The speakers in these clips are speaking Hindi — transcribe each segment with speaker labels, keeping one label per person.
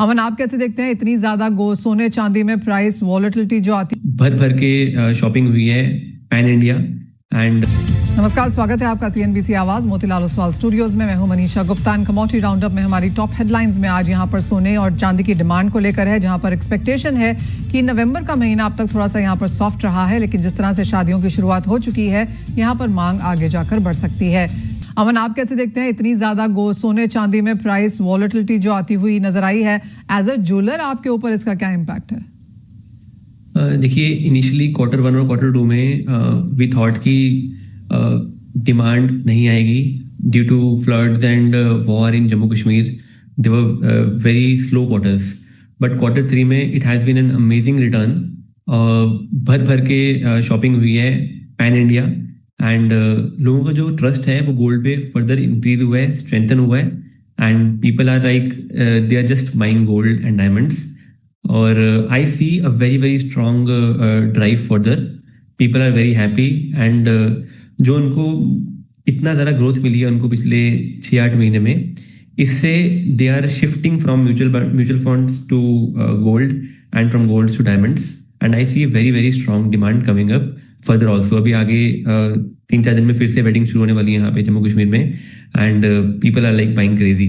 Speaker 1: अमन, आप कैसे देखते हैं इतनी ज्यादा सोने चांदी में प्राइस वॉलेटिलिटी जो आती है?
Speaker 2: भर भर के शॉपिंग हुई है पैन इंडिया एंड
Speaker 1: नमस्कार, स्वागत है आपका सीएनबीसी आवाज मोतीलाल ओसवाल स्टूडियोज में। मैं हूं मनीषा गुप्ता। कमोडिटी राउंडअप में हमारी टॉप हेडलाइंस में आज यहां पर सोने और चांदी की डिमांड को लेकर है, जहां पर एक्सपेक्टेशन है कि नवंबर का महीना अब तक थोड़ा सा यहां पर सॉफ्ट रहा है, लेकिन जिस तरह से शादियों की शुरुआत हो चुकी है यहां पर मांग आगे जाकर बढ़ सकती है। अमन, आप कैसे देखते हैं इतनी ज्यादा सोने चांदी में प्राइस वॉलेटिलिटी जो आती हुई नजर आई है? एज अ ज्वेलर आपके ऊपर इसका क्या इम्पैक्ट है?
Speaker 2: देखिए, इनिशियली Q1 और Q2 में वी थॉट कि डिमांड नहीं आएगी due to floods and war in Jammu Kashmir. They were very slow quarters, but Q3 में it has been an amazing return. भर भर के शॉपिंग हुई है पैन इंडिया एंड लोगों का जो ट्रस्ट है वो गोल्ड पे फर्दर इंक्रीज हुआ है, स्ट्रेंथन हुआ है and people are like they are just buying gold and diamonds. और I see a very very strong drive further. People are very happy and जो उनको इतना ज़्यादा ग्रोथ मिली है उनको पिछले 6-8 महीने में, इससे they are shifting from mutual funds to gold and from gold to diamonds and I see very very strong demand coming up further also. अभी आगे 3-4 दिन में फिर से वेडिंग शुरू होने वाली है यहाँ पे जम्मू कश्मीर में and people are like buying crazy.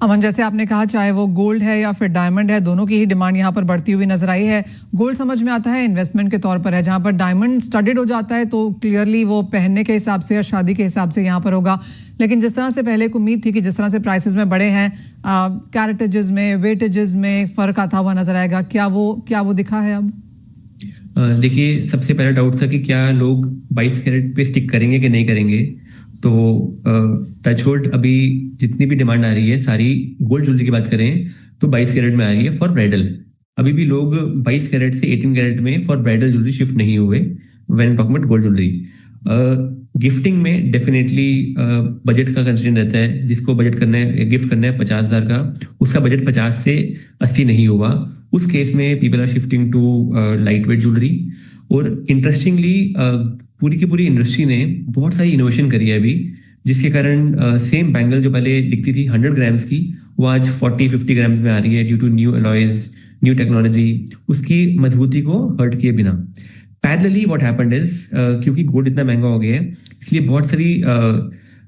Speaker 1: Aman, जैसे आपने कहा, चाहे वो गोल्ड है या फिर डायमंड है, दोनों की ही डिमांड यहाँ पर बढ़ती हुई नजर आई है। गोल्ड समझ में आता है इन्वेस्टमेंट के तौर पर है, जहाँ पर डायमंड स्टडेड हो जाता है तो क्लियरली वो पहनने के हिसाब से या शादी के हिसाब से यहाँ पर होगा। लेकिन जिस तरह से पहले एक उम्मीद थी कि जिस तरह से प्राइसेस में बढ़े हैं, कैरेटेजेस में, वेटेजेस में फर्क आता हुआ नजर आएगा, क्या वो दिखा है अब?
Speaker 2: देखिए, सबसे पहला डाउट था कि क्या लोग 22 कैरेट पे स्टिक करेंगे कि नहीं करेंगे। तो टचवुड अभी जितनी भी डिमांड आ रही है सारी गोल्ड ज्वेलरी की बात करें तो 22 कैरेट में आ रही है फॉर ब्राइडल। अभी भी लोग 22 कैरेट से 18 कैरेट में फॉर ब्राइडल ज्वेलरी शिफ्ट नहीं हुए when talking about gold jewellery. Gifting में डेफिनेटली बजट का कंस्ट्रेंट रहता है। जिसको बजट करना है, गिफ्ट करना है 50,000 का, उसका बजट 50 से 80 नहीं हुआ, उस केस में people are shifting to light weight jewellery. और इंटरेस्टिंगली पूरी की पूरी इंडस्ट्री ने बहुत सारी इनोवेशन करी है अभी, जिसके कारण सेम बैंगल जो पहले दिखती थी 100 ग्राम्स की, वो आज 40-50 ग्राम्स में आ रही है due to new alloys, new technology, उसकी मजबूती को हर्ट किए बिना। पैरेलली व्हाट हैपेंड इज, क्योंकि गोल्ड इतना महंगा हो गया है इसलिए बहुत सारी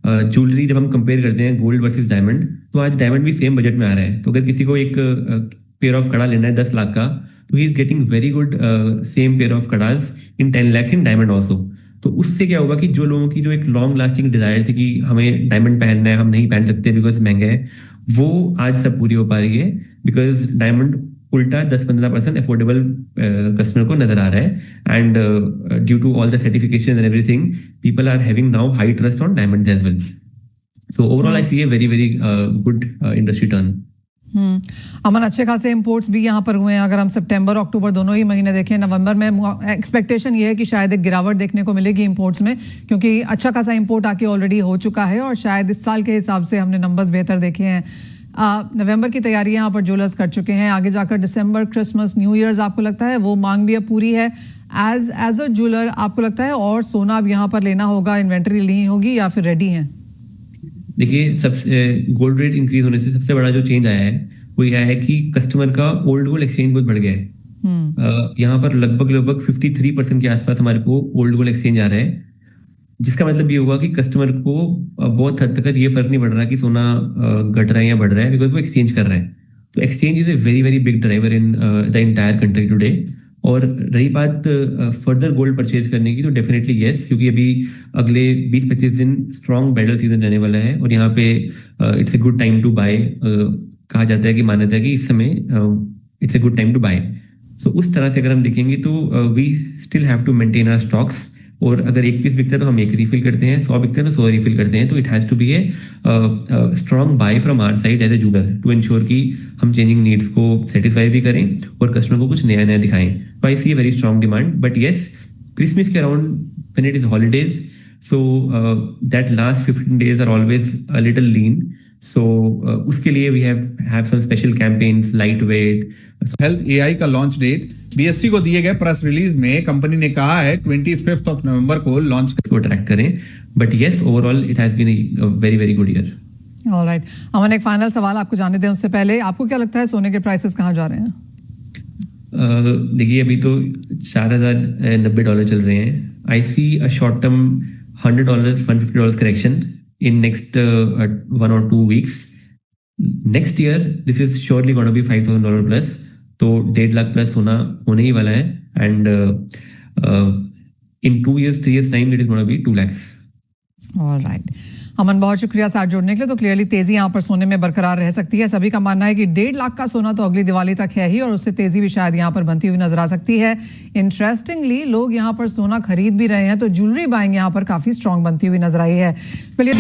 Speaker 2: ज्वेलरी जब हम कंपेयर करते हैं गोल्ड वर्सेस डायमंड, तो आज डायमंड भी सेम बजट में आ रहा है। तो अगर किसी को एक पेयर ऑफ कड़ा लेना है 10 लाख का, तो he is getting very good same pair of कड़ाज in 10 lakhs in diamond also. तो उससे क्या होगा कि जो लोगों की जो एक लॉन्ग लास्टिंग डिजायर थी कि हमें डायमंड पहनना है, हम नहीं पहन सकते बिकॉज महंगा है, वो आज सब पूरी हो पा रही है बिकॉज डायमंड उल्टा 10-15% अफोर्डेबल कस्टमर को नजर आ रहा है and due to all the certification and everything people are having now high trust on diamond as well. So overall I see a very very good industry turn.
Speaker 1: Aman, अच्छे खासे इंपोर्ट्स भी यहाँ पर हुए हैं। अगर हम सितंबर अक्टूबर दोनों ही महीने देखें, नवंबर में एक्सपेक्टेशन ये है कि शायद एक गिरावट देखने को मिलेगी इंपोर्ट्स में, क्योंकि अच्छा खासा इंपोर्ट आके ऑलरेडी हो चुका है और शायद इस साल के हिसाब से हमने नंबर्स बेहतर देखे हैं। नवंबर की तैयारी यहाँ पर ज्वेलर्स कर चुके हैं। आगे जाकर दिसंबर, क्रिसमस, न्यू ईयर्स, आपको लगता है वो मांग भी अब पूरी है? एज अ ज्वेलर आपको लगता है और सोना अब यहाँ पर लेना होगा, इन्वेंट्री ली होगी या फिर रेडी है?
Speaker 2: देखिए, सबसे गोल्ड रेट इंक्रीज होने से सबसे बड़ा जो चेंज आया है वो यह है कि कस्टमर का ओल्ड गोल्ड एक्सचेंज बहुत बढ़ गया है। यहाँ पर लगभग 53% के आसपास हमारे को ओल्ड गोल्ड एक्सचेंज आ रहा है, जिसका मतलब ये हुआ कि कस्टमर को बहुत हद तक ये फर्क नहीं पड़ रहा कि सोना घट रहा है या बढ़ रहा है, बिकॉज वो एक्सचेंज कर रहा है। तो exchange is a very very big driver in the entire country today. और रही बात फर्दर गोल्ड परचेज करने की, तो डेफिनेटली येस, क्योंकि अभी अगले 20-25 दिन स्ट्रॉन्ग ब्राइडल सीजन रहने वाला है और यहाँ पे it's a good time to buy. कहा जाता है कि मान्यता है कि इस समय it's a good time to buy. So उस तरह से अगर हम देखेंगे तो we still have to maintain our stocks. और अगर एक पीस बिकता है तो हम एक रिफिल करते हैं, 100 बिकते हैं तो 100 रिफिल करते हैं। तो it has to be a strong buy from our side as a jeweller to ensure कि हम चेंजिंग नीड्स को सेटिस्फाई भी करें और कस्टमर को कुछ नया नया दिखाएं। तो I see a very strong demand, but yes, Christmas के around when it is holidays, so that last 15 days are always a little lean. So उसके लिए we have some special campaigns, light weight
Speaker 3: health AI का लॉन्च डेट बीएससी को दिए गए प्रेस रिलीज में कंपनी ने कहा है 25 नवंबर को लॉन्च
Speaker 2: को ट्रैक करें। But yes, overall it has been a very very good year.
Speaker 1: Alright Aman, एक फाइनल सवाल आपको जानने दें उससे पहले, आपको क्या लगता है सोने के प्राइसेस कहाँ जा रहे हैं?
Speaker 2: देखिए अभी तो $4,090 चल रहे हैं. I see a short term $100 $150 correction in next 1 or 2 weeks. Next year this is surely gonna be $5,000 plus. तो 1.5 लाख प्लस होने ही वाला है. And in 2 years 3 years time it is gonna be 2 lakhs.
Speaker 1: Alright Aman, बहुत शुक्रिया साथ जोड़ने के लिए. तो क्लियरली तेजी यहाँ पर सोने में बरकरार रह सकती है. सभी का मानना है कि 1.5 लाख का सोना तो अगली दिवाली तक है ही, और उससे तेजी भी शायद यहाँ पर बनती हुई नजर आ सकती है. इंटरेस्टिंगली लोग यहाँ पर सोना खरीद भी रहे हैं, तो ज्वेलरी बाइंग यहाँ पर काफी स्ट्रांग बनती हुई नजर आई है. चलिए